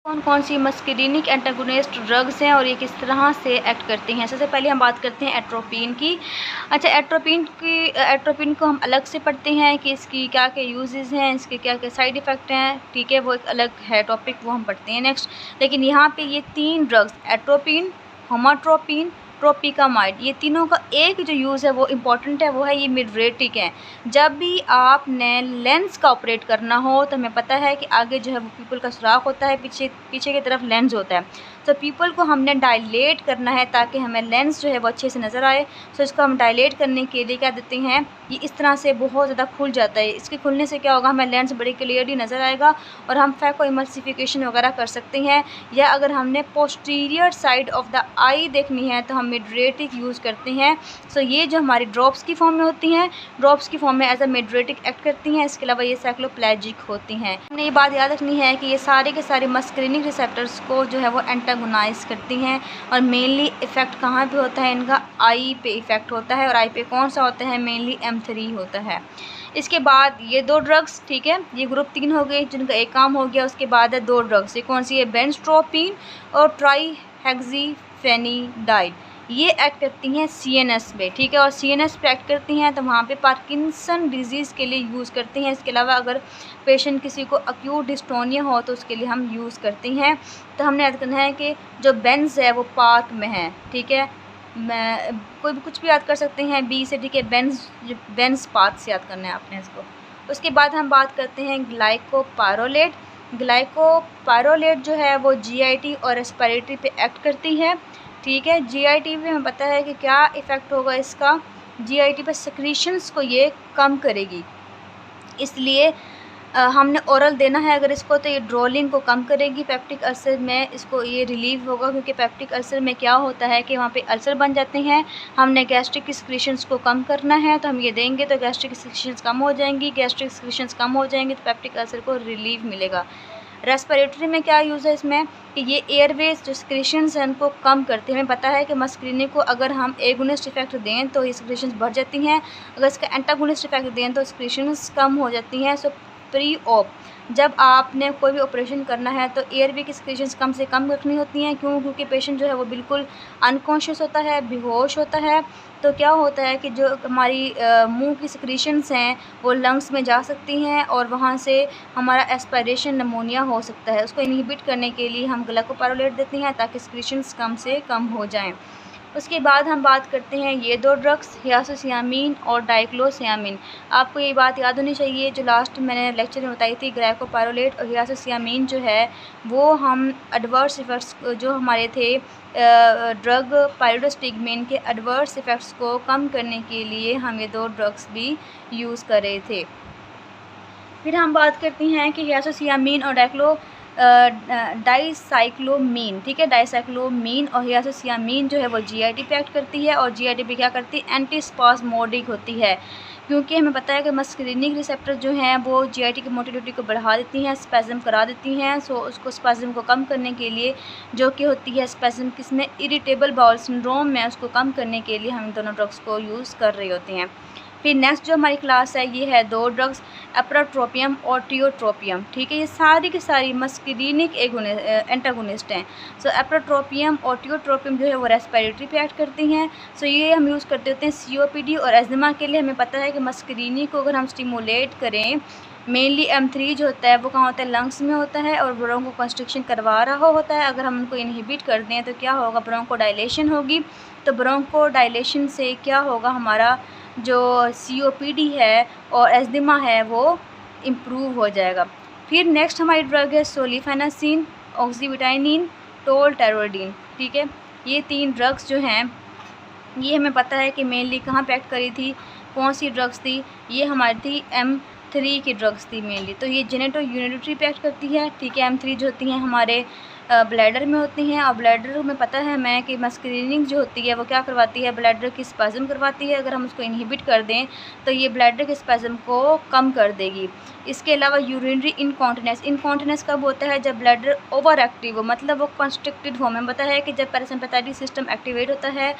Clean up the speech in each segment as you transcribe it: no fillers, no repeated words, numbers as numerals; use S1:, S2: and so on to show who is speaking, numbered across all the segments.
S1: कौन कौन सी मस्करीनिक antagonist drugs हैं और ये किस तरह से एक्ट करती हैं। सबसे पहले हम बात करते हैं एट्रोपिन की। अच्छा, एट्रोपिन को हम अलग से पढ़ते हैं कि इसकी क्या क्या यूजेस हैं, इसके क्या क्या साइड इफ़ेक्ट हैं, ठीक है, वो एक अलग है टॉपिक, वो हम पढ़ते हैं नेक्स्ट। लेकिन यहाँ पे ये तीन ड्रग्स एट्रोपिन, होमाट्रोपिन, ट्रोपिकामाइड, ये तीनों का एक जो यूज़ है वो इम्पॉर्टेंट है, वो है ये मिडरेटिक है। जब भी आपने लेंस का ऑपरेट करना हो तो हमें पता है कि आगे जो है वो पीपल का सुराख होता है, पीछे पीछे की तरफ लेंस होता है। तो पीपल को हमने डायलेट करना है ताकि हमें लेंस जो है वो अच्छे से नज़र आए। तो इसको हम डायलेट करने के लिए क्या देते हैं, ये इस तरह से बहुत ज़्यादा खुल जाता है। इसके खुलने से क्या होगा, हमें लेंस बड़ी क्लियरली नज़र आएगा और हम फैको इमल्सिफिकेशन वगैरह कर सकते हैं। या अगर हमने पोस्टीरियर साइड ऑफ द आई देखनी है तो हम मिडरेटिक यूज़ करते हैं। सो ये जो हमारी ड्रॉप्स की फॉर्म में होती हैं, ड्रॉप्स की फॉर्म में एज अ मिडरेटिक एक्ट करती हैं। इसके अलावा ये साइक्लोप्लेजिक होती हैं। हमने ये बात याद रखनी है कि ये सारे के सारे मस्करीनिक रिसेप्टर्स को जो है वो एंटागोनाइज करती हैं और मेनली इफ़ेक्ट कहाँ पे होता है, इनका आई पे इफ़ेक्ट होता है। और आई पे कौन सा होता है, मेनली M3 होता है। इसके बाद ये दो ड्रग्स, ठीक है, ये ग्रुप 3 हो गए जिनका एक काम हो गया। उसके बाद है दो ड्रग्स, ये कौन सी है, बेंजट्रोपिन और ट्राईहेक्सीफेनिडाइल। ये एक्ट करती हैं CNS पे, ठीक है, और CNS पे एक्ट करती हैं तो वहाँ पे पार्किंसन डिजीज़ के लिए यूज़ करती हैं। इसके अलावा अगर पेशेंट किसी को अक्यूट डिस्टोनिया हो तो उसके लिए हम यूज़ करते हैं। तो हमने याद करना है कि जो बेंज है वो पार्क में है, ठीक है, मैं कोई भी कुछ भी याद कर सकते हैं B से, ठीक है, बेंज पार्क से याद करना है आपने इसको। उसके बाद हम बात करते हैं ग्लाइकोपाइरोलेट। ग्लाइकोपाइरोलेट जो है वो GIT और रेस्पिरेटरी पे एक्ट करती है, ठीक है। GIT पे हमें पता है कि क्या इफ़ेक्ट होगा इसका, GIT पे सिक्रीशंस को ये कम करेगी, इसलिए हमने ओरल देना है अगर इसको, तो ये ड्रोलिंग को कम करेगी। पेप्टिक अल्सर में इसको ये रिलीव होगा, क्योंकि पेप्टिक अल्सर में क्या होता है कि वहाँ पे अल्सर बन जाते हैं। हमने गैस्ट्रिक सिक्रीशंस को कम करना है तो हम ये देंगे तो गैस्ट्रिक सिक्रीशंस कम हो जाएंगी। गैस्ट्रिक सिक्रीशंस कम हो जाएंगी तो पेप्टिक अल्सर को रिलीव मिलेगा। रेस्पिरेटरी में क्या यूज़ है इसमें कि ये एयरवेज जो सिक्रीशंस हैं उनको कम करते हैं। हमें पता है कि मस्करीनिक को अगर हम एगोनिस्ट इफेक्ट दें तो ये सिक्रीशंस बढ़ जाती हैं, अगर इसका एंटागोनिस्ट इफेक्ट दें तो सिक्रीशंस कम हो जाती हैं। सो प्री ऑप जब आपने कोई भी ऑपरेशन करना है तो एयरवे की सिक्रीशंस कम से कम रखनी होती हैं। क्यों, क्योंकि पेशेंट जो है वो बिल्कुल अनकॉन्शियस होता है, बेहोश होता है। तो क्या होता है कि जो हमारी मुंह की सिक्रीशंस हैं वो लंग्स में जा सकती हैं और वहाँ से हमारा एस्पायरेशन निमोनिया हो सकता है। उसको इनहिबिट करने के लिए हम ग्लाइकोपाइरोलेट देते हैं ताकि सिक्रीशंस कम से कम हो जाएँ। उसके बाद हम बात करते हैं ये दो ड्रग्स, हियासोसियामीन और डाइक्लोसियामीन। आपको ये बात याद होनी चाहिए जो लास्ट मैंने लेक्चर में बताई थी, ग्लाइकोपाइरोलेट और हियासोसियामीन जो है वो हम एडवर्स इफ़ेक्ट्स जो हमारे थे ड्रग पाइरोडोस्टिगमेन के एडवर्स इफ़ेक्ट्स को कम करने के लिए हम ये दो ड्रग्स भी यूज़ कर रहे थे। फिर हम बात करते हैं कि हियासोसियामीन और डाइसाइक्लोमीन, ठीक है, डाइसाइक्लोमीन और हियासोसियामीन जो है वो GIT पे एक्ट करती है और GIT पे क्या करती है, एंटीस्पास्मोडिक होती है। क्योंकि हमें पता है कि मस्करीनिक रिसेप्टर जो हैं वो GIT की मोटिलिटी को बढ़ा देती हैं, स्पैज़म करा देती हैं। सो उसको स्पैज़म को कम करने के लिए जो कि होती है स्पैज़म किसमें, इरिटेबल बाउल सिंड्रोम में, उसको कम करने के लिए हम दोनों ड्रग्स को यूज़ कर रहे होते हैं। फिर नेक्स्ट जो हमारी क्लास है ये है दो ड्रग्स, एप्राट्रोपियम और टियोट्रोपियम, ठीक है, ये सारी की सारी मस्करीनिक एंटागोनिस्ट हैं। सो एप्राट्रोपियम और टियोट्रोपियम जो है वो रेस्पिरेटरी पे एक्ट करती हैं। सो ये हम यूज़ करते होते हैं COPD और एज़मा के लिए। हमें पता है कि मस्करीनिक को अगर हम स्टिमुलेट करें, मेनली M3 जो होता है वो कहाँ होता है, लंग्स में होता है और ब्रोंको कंस्ट्रिक्शन करवा रहा होता है। अगर हम उनको इनहिबिट कर दें तो क्या होगा, ब्रोंको डायलेशन होगी। तो ब्रोंको डायलेशन से क्या होगा, हमारा जो COPD है और एज़मा है वो इम्प्रूव हो जाएगा। फिर नेक्स्ट हमारी ड्रग है सोलिफेनासिन, ऑक्सीविटाइनिन, टोलटेरोडीन, ठीक है। ये तीन ड्रग्स जो हैं ये हमें पता है कि मेनली कहाँ पे एक्ट करी थी, कौन सी ड्रग्स थी, ये हमारी थी M3 की ड्रग्स थी मेनली। तो ये जेनेटो यूनिटरी पे एक्ट करती है, ठीक है। M3 जो होती हैं हमारे ब्लैडर में होती हैं और ब्लैडर में पता है हमें कि मस्करीनिंग जो होती है वो क्या करवाती है, ब्लैडर की स्पैज़म करवाती है। अगर हम उसको इनहिबिट कर दें तो ये ब्लैडर के स्पैज़म को कम कर देगी। इसके अलावा यूरिनरी इनकॉन्टिनेंस कब होता है, जब ब्लैडर ओवर एक्टिव हो, मतलब वो कंस्ट्रिक्टेड हो। हमें पता है कि जब पैरासिम्पैथेटिक सिस्टम एक्टिवेट होता है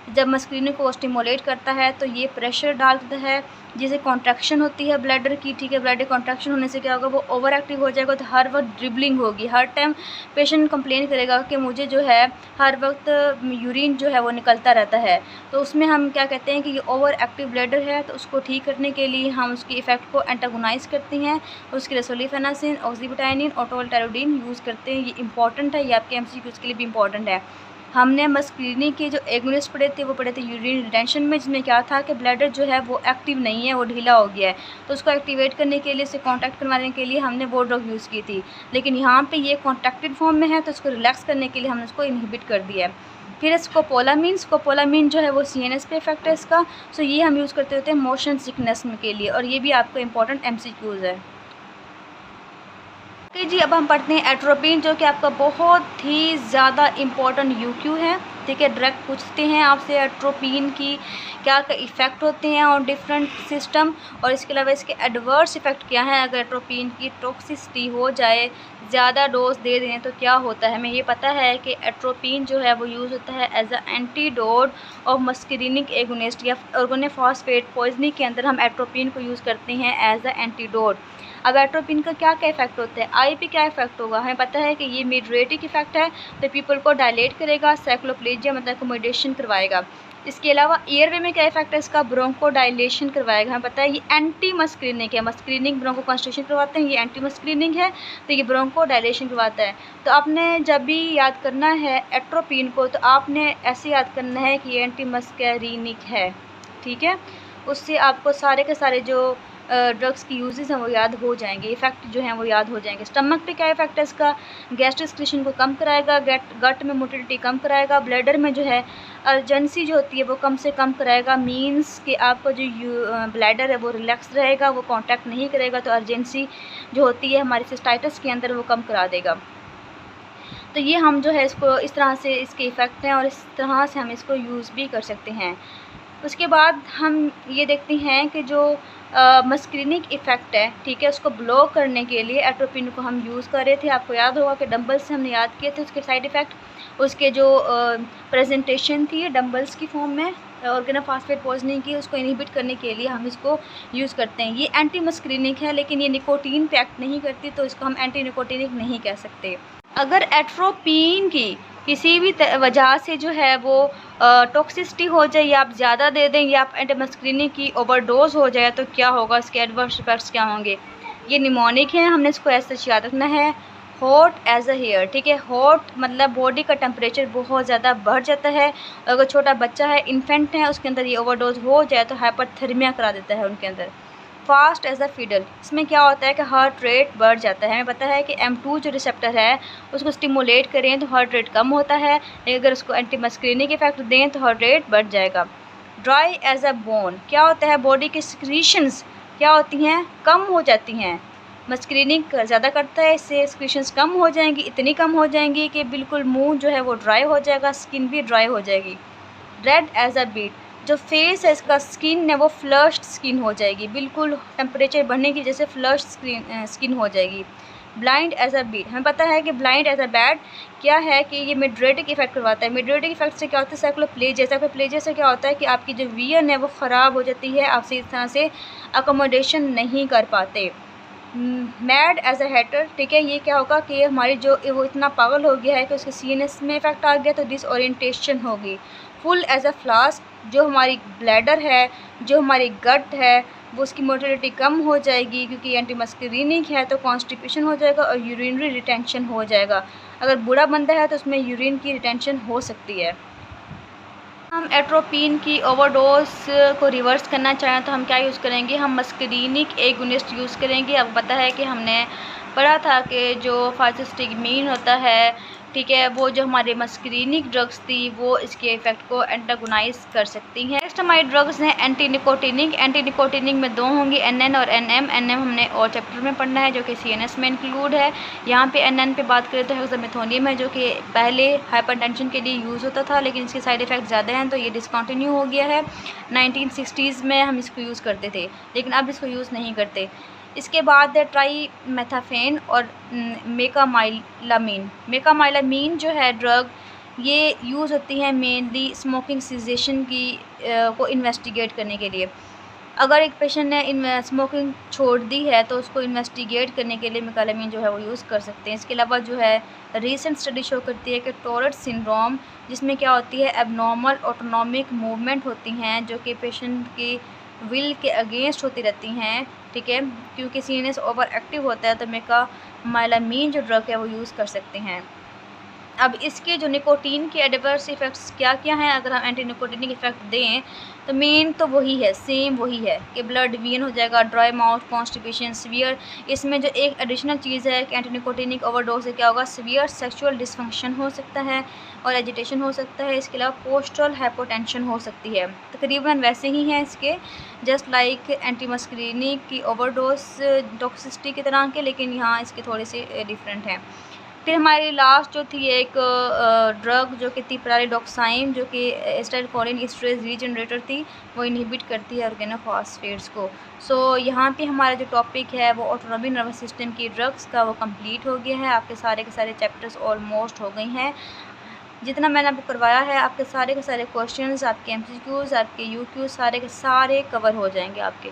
S1: जब मस्कुलिनिक को स्टिमुलेट करता है तो ये प्रेशर डालता है, जिसे कॉन्ट्रैक्शन होती है ब्लैडर की, ठीक है। ब्लैडर कॉन्ट्रैक्शन होने से क्या होगा, वो ओवर एक्टिव हो जाएगा, तो हर वक्त ड्रिबलिंग होगी। हर टाइम पेशेंट कंप्लेन करेगा कि मुझे जो है हर वक्त यूरिन जो है वो निकलता रहता है। तो उसमें हम क्या कहते हैं कि ये ओवर एक्टिव ब्लैडर है, तो उसको ठीक करने के लिए हम उसकी इफ़ेक्ट को एंटागोनाइज करते हैं। उसके लिए सोलिफेनासिन, ऑक्सीबुटाइनिन और टोलटेरोडीन यूज़ करते हैं। ये इंपॉर्टेंट है, ये आपके MCQs के लिए भी इंपॉर्टेंट है। हमने मस्कुलिनिक के जो एगोनिस्ट पढ़े थे वो पढ़े थे यूरिन रिटेंशन में, जिसमें क्या था कि ब्लैडर जो है वो एक्टिव नहीं है, वो ढीला हो गया है। तो उसको एक्टिवेट करने के लिए, उसे कॉन्टैक्ट करवाने के लिए हमने वो ड्रग यूज़ की थी। लेकिन यहाँ पे ये कॉन्ट्रैक्टेड फॉर्म में है, तो उसको रिलैक्स करने के लिए हमने उसको इनहिबिट कर दिया है। फिर स्कोपोलामीन जो है वो CNS पे इफेक्ट है इसका। सो ये हम यूज़ करते होते हैं मोशन सिकनेस के लिए, और ये भी आपका इंपॉर्टेंट MCQs है। ओके जी, अब हम पढ़ते हैं एट्रोपिन, जो कि आपका बहुत ही ज़्यादा इम्पोर्टेंट UQ है, ठीक है। डायरेक्ट पूछते हैं आपसे एट्रोपिन की क्या क्या इफ़ेक्ट होते हैं और डिफरेंट सिस्टम, और इसके अलावा इसके एडवर्स इफ़ेक्ट क्या हैं अगर एट्रोपिन की टॉक्सिसिटी हो जाए, ज़्यादा डोज दे दें तो क्या होता है। हमें ये पता है कि एट्रोपिन जो है वो यूज़ होता है as a antidote of muscarinic agonist, या ऑर्गेनोफॉस्फेट पॉइजनिंग के अंदर हम एट्रोपिन को यूज़ करते हैं एज अ एंटीडोट। अब एट्रोपिन का क्या क्या इफेक्ट होता है, आई पे क्या इफेक्ट होगा, हमें पता है कि ये मिड्रेटिक इफेक्ट है, तो पीपल को डायलेट करेगा, साइक्लोप्लेजिया मतलब अकोमोडेशन करवाएगा। इसके अलावा एयरवे में क्या इफेक्ट है इसका, ब्रोंको डायलेशन करवाएगा। हमें पता है ये एंटी मस्कुलिनिक है, मस्कुलिनिक ब्रोंको कॉन्स्ट्रिक्शन करवाते हैं, ये एंटी मस्कुलिनिक है, तो ये ब्रोंको डायलेशन करवाता है। तो आपने जब भी याद करना है एट्रोपिन को, तो आपने ऐसे याद करना है कि ये एंटी मस्कुलिनिक है, ठीक है। उससे आपको सारे के सारे जो ड्रग्स की यूजेस हैं वो याद हो जाएंगे, इफ़ेक्ट जो हैं वो याद हो जाएंगे। स्टमक पे क्या इफेक्ट है इसका, गैस्ट्रिक सिक्रीशन को कम कराएगा, गट में मोटिलिटी कम कराएगा, ब्लैडर में जो है अर्जेंसी जो होती है वो कम से कम कराएगा। मींस कि आपका जो ब्लैडर है वो रिलैक्स रहेगा, वो कॉन्टैक्ट नहीं करेगा, तो अर्जेंसी जो होती है हमारी सिस्टाइटिस के अंदर वो कम करा देगा। तो ये हम जो है इसको इस तरह से इसके इफ़ेक्ट हैं, और इस तरह से हम इसको यूज़ भी कर सकते हैं। उसके बाद हम ये देखते हैं कि जो मस्कुलिनिक इफ़ेक्ट है, ठीक है, उसको ब्लॉक करने के लिए एट्रोपिन को हम यूज़ कर रहे थे। आपको याद होगा कि डंबल्स से हमने याद किए थे उसके साइड इफ़ेक्ट, उसके जो प्रेजेंटेशन थी डंबल्स की फॉर्म में ऑर्गेनोफॉस्फेट पॉइजनिंग की, उसको इनहिबिट करने के लिए हम इसको यूज़ करते हैं। ये एंटी मस्कुलिनिक है, लेकिन ये निकोटीन पे एक्ट नहीं करती, तो इसको हम एंटी निकोटिनिक नहीं कह सकते। अगर एट्रोपिन की किसी भी वजह से जो है वो टॉक्सिसिटी हो जाए, या आप ज़्यादा दे दें, या आप एंटी मस्कुलिनिक की ओवरडोज हो जाए, तो क्या होगा, इसके एडवर्स इफेक्ट्स क्या होंगे। ये निमोनिक है, हमने इसको ऐसे याद रखना है। हॉट एज अ हेयर, ठीक है, हॉट मतलब बॉडी का टेम्परेचर बहुत ज़्यादा बढ़ जाता है। अगर छोटा बच्चा है, इन्फेंट है, उसके अंदर ये ओवरडोज हो जाए तो हाइपरथर्मिया करा देता है उनके अंदर। फास्ट एज अ फीडल, इसमें क्या होता है कि हार्ट रेट बढ़ जाता है। हमें पता है कि M2 जो रिसेप्टर है उसको स्टिमुलेट करें तो हार्ट रेट कम होता है, लेकिन अगर उसको एंटी मस्कुलिनिक इफेक्ट दें तो हार्ट रेट बढ़ जाएगा। ड्राई एज अ बोन, क्या होता है, बॉडी की सिक्रीशंस क्या होती हैं, कम हो जाती हैं। मस्कुलिनिक ज़्यादा करता है, इससे सिक्रीशंस कम हो जाएंगी, इतनी कम हो जाएंगी कि बिल्कुल मुँह जो है वो ड्राई हो जाएगा, स्किन भी ड्राई हो जाएगी। रेड एज अ बीट, जो फेस है इसका स्किन है वो फ्लश्ड स्किन हो जाएगी, बिल्कुल टेम्परेचर बढ़ने की जैसे फ्लश्ड स्किन हो जाएगी। ब्लाइंड एज अ बीट, हमें पता है कि ब्लाइंड एज अ बैड क्या है कि ये मिड्रेटिक इफेक्ट करवाता है। मिड्रेटिक इफेक्ट से क्या होता है, साइक्लोप्लेजिया से क्या होता है कि आपकी जो विजन है वो ख़राब हो जाती है, आपसे इस तरह से अकोमोडेशन नहीं कर पाते। मैड एज अ हेटर, ठीक है, ये क्या होगा कि हमारी जो वो इतना पागल हो गया है कि उसके CNS में इफेक्ट आ गया, तो डिसओरिएंटेशन होगी। फुल एज अ फ्लास्क, जो हमारी ब्लैडर है, जो हमारी गट है, वो उसकी मोटिलिटी कम हो जाएगी, क्योंकि एंटी मस्कुलिनिक है तो कॉन्स्टिपेशन हो जाएगा और यूरिनरी रिटेंशन हो जाएगा। अगर बूढ़ा बंदा है तो उसमें यूरिन की रिटेंशन हो सकती है। हम एट्रोपिन की ओवरडोज को रिवर्स करना चाहें तो हम क्या यूज़ करेंगे, हम मस्कुलिनिक एगोनिस्ट यूज़ करेंगे। अब पता है कि हमने पढ़ा था कि जो फाइसोस्टिग्मीन होता है, ठीक है, वो जो हमारे मस्कुलिनिक ड्रग्स थी वो इसके इफेक्ट को एंटागोनाइज कर सकती हैं। नेक्स्ट हमारी ड्रग्स हैं एंटी निकोटिनिक। एंटी निकोटिनिक में दो होंगी, NN और NM। NM हमने और चैप्टर में पढ़ना है जो कि CNS में इंक्लूड है। यहाँ पे NN पे बात करें तो हेक्सामेथोनियम है, जो कि पहले हाइपरटेंशन के लिए यूज़ होता था, लेकिन इसके साइड इफ़ेक्ट ज़्यादा हैं तो ये डिसकंटिन्यू हो गया है। 1960s में हम इसको यूज़ करते थे, लेकिन अब इसको यूज़ नहीं करते। इसके बाद है ट्राईमेथाफेन और मेकामाइलामीन। मेकामाइलामीन जो है ड्रग, ये यूज़ होती हैं मेनली स्मोकिंग सीजेशन की को इन्वेस्टिगेट करने के लिए। अगर एक पेशेंट ने स्मोकिंग छोड़ दी है तो उसको इन्वेस्टिगेट करने के लिए मेकालामीन जो है वो यूज़ कर सकते हैं। इसके अलावा जो है रीसेंट स्टडी शो करती है कि टोरेट सिंड्रोम, जिसमें क्या होती है एबनॉर्मल ऑटोनॉमिक मूवमेंट होती हैं जो कि पेशेंट की विल के अगेंस्ट होती रहती हैं, ठीक है, क्योंकि सीएनएस ओवर एक्टिव होता है तो मेकालामीन जो ड्रग है वो यूज़ कर सकते हैं। अब इसके जो निकोटीन के एडवर्स इफ़ेक्ट्स क्या क्या हैं, अगर हम एंटी निकोटिनिक इफ़ेक्ट दें तो मेन तो वही है, सेम वही है कि ब्लड वीन हो जाएगा, ड्राई माउथ, कॉन्स्टिपेशन, सीवियर। इसमें जो एक एडिशनल चीज़ है कि एंटी निकोटिनिक ओवरडोज से क्या होगा, सीवियर सेक्सुअल डिसफंक्शन हो सकता है और एजिटेशन हो सकता है। इसके अलावा पोस्टरल हाइपोटेंशन हो सकती है। तकरीबन वैसे ही हैं इसके, जस्ट लाइक एंटी मस्करीनिक की ओवरडोज टॉक्सिसिटी की तरह के, लेकिन यहाँ इसके थोड़े से डिफरेंट हैं। फिर हमारी लास्ट जो थी एक ड्रग जो कि थी पैराडॉक्साइन, जो कि एसिटाइलकोलिन एस्टरेज रीजनरेटर थी, वो इनहिबिट करती है ऑर्गेनोफॉस्फेट्स को। सो यहाँ पे हमारा जो टॉपिक है वो ऑटोनॉमिक नर्वस सिस्टम की ड्रग्स का वो कंप्लीट हो गया है। आपके सारे के सारे चैप्टर्स ऑलमोस्ट हो गई हैं। जितना मैंने आपको करवाया है, आपके सारे के सारे क्वेश्चंस, आपके एमसीक्यूज़, आपके यूक्यूज़ सारे के सारे कवर हो जाएंगे आपके।